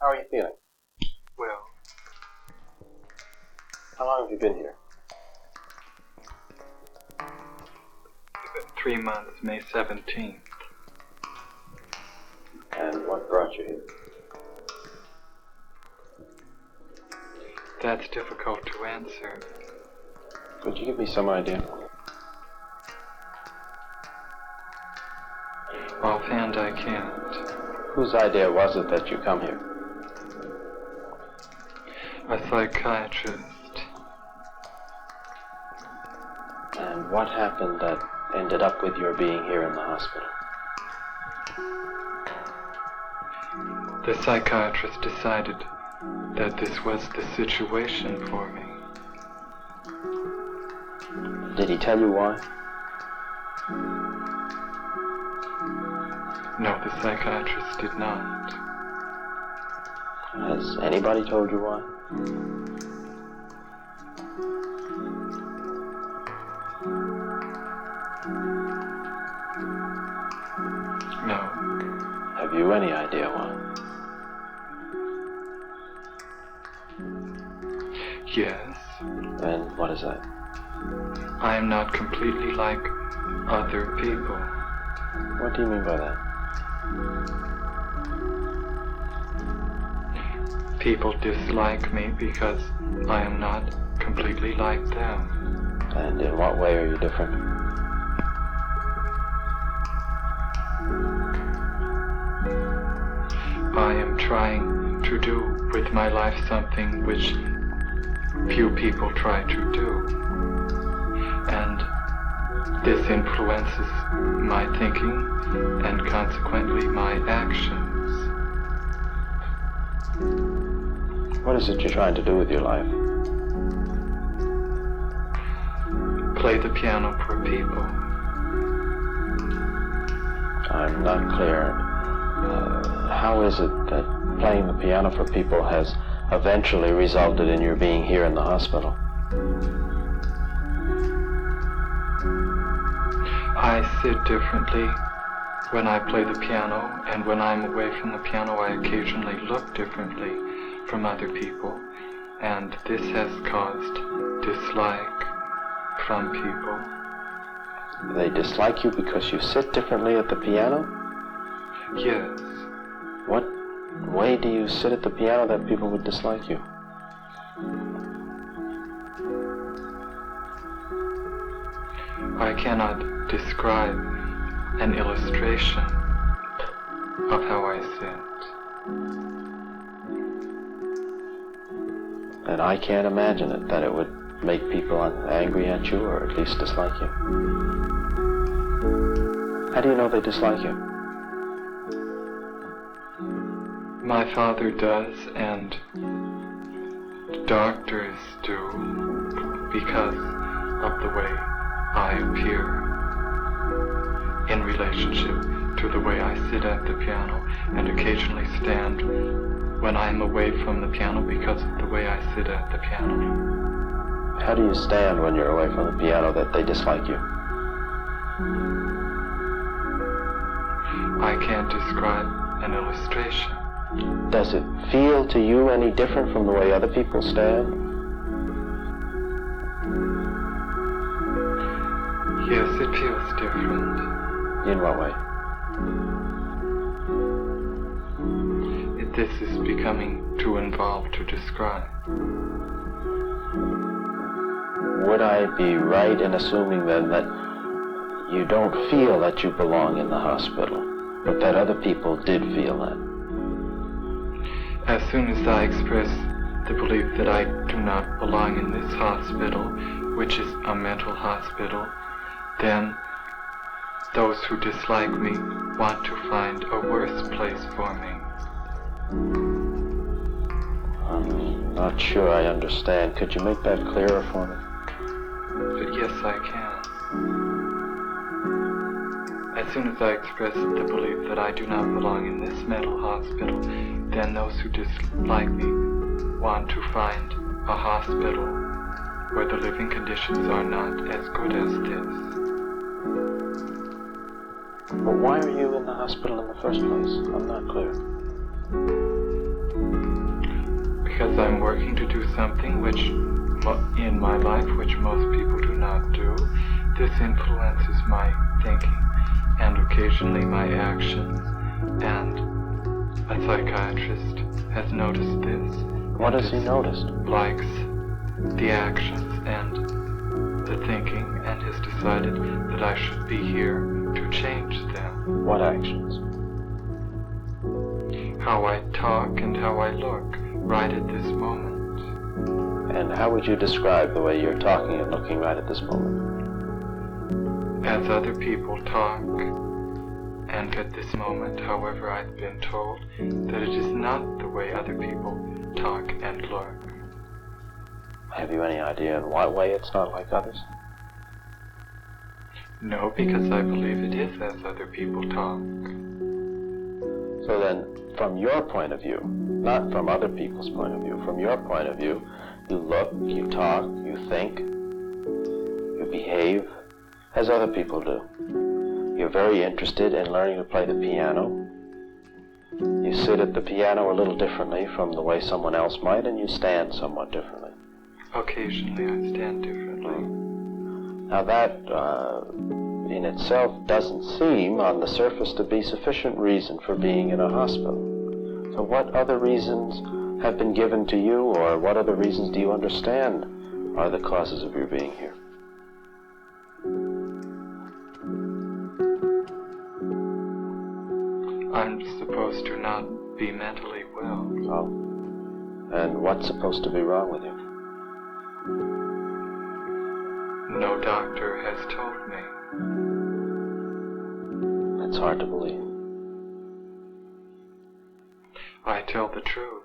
How are you feeling? Well, How long have you been here? 3 months, May 17th. And what brought you here? That's difficult to answer. Could you give me some idea? Offhand, I can't. Whose idea was it that you come here? A psychiatrist. And what happened that ended up with your being here in the hospital? The psychiatrist decided that this was the situation for me. Did he tell you why? No, the psychiatrist did not. Has anybody told you why? No. Have you any idea why? Yes. And what is that? I am not completely like other people. What do you mean by that? People dislike me because I am not completely like them. And in what way are you different? I am trying to do with my life something which few people try to do. And this influences my thinking and consequently my actions. What is it you're trying to do with your life? Play the piano for people. I'm not clear. How is it that playing the piano for people has eventually resulted in your being here in the hospital? I sit differently when I play the piano, and when I'm away from the piano I occasionally look differently from other people, and this has caused dislike from people. They dislike you because you sit differently at the piano? Yes. What way do you sit at the piano that people would dislike you? I cannot describe an illustration of how I sit. And I can't imagine it, that it would make people angry at you or at least dislike you. How do you know they dislike you? My father does, and doctors do, because of the way I appear in relationship to the way I sit at the piano and occasionally stand when I'm away from the piano because of the way I sit at the piano. How do you stand when you're away from the piano that they dislike you? I can't describe an illustration. Does it feel to you any different from the way other people stand? Yes, it feels different. In what way? This is becoming too involved to describe. Would I be right in assuming then that you don't feel that you belong in the hospital, but that other people did feel that? As soon as I express the belief that I do not belong in this hospital, which is a mental hospital, then those who dislike me want to find a worse place for me. I'm not sure I understand. Could you make that clearer for me? But yes, I can. As soon as I express the belief that I do not belong in this mental hospital, then those who dislike me want to find a hospital where the living conditions are not as good as this. But why are you in the hospital in the first place? I'm not clear. Because I'm working to do something which, in my life, which most people do not do. This influences my thinking and occasionally my actions. And a psychiatrist has noticed this. What has he noticed? Likes the actions and the thinking, and has decided that I should be here to change them. What actions? How I talk and how I look right at this moment. And how would you describe the way you're talking and looking right at this moment? As other people talk, and at this moment, however, I've been told that it is not the way other people talk and look. Have you any idea in what way it's not like others? No, because I believe it is as other people talk. So then, from your point of view, not from other people's point of view, from your point of view, you look, you talk, you think, you behave as other people do. You're very interested in learning to play the piano. You sit at the piano a little differently from the way someone else might, and you stand somewhat differently. Occasionally I stand differently. Now that, in itself, doesn't seem, on the surface, to be sufficient reason for being in a hospital. So what other reasons have been given to you, or what other reasons do you understand are the causes of your being here? I'm supposed to not be mentally well. Oh. And what's supposed to be wrong with you? No doctor has told me. It's hard to believe. I tell the truth.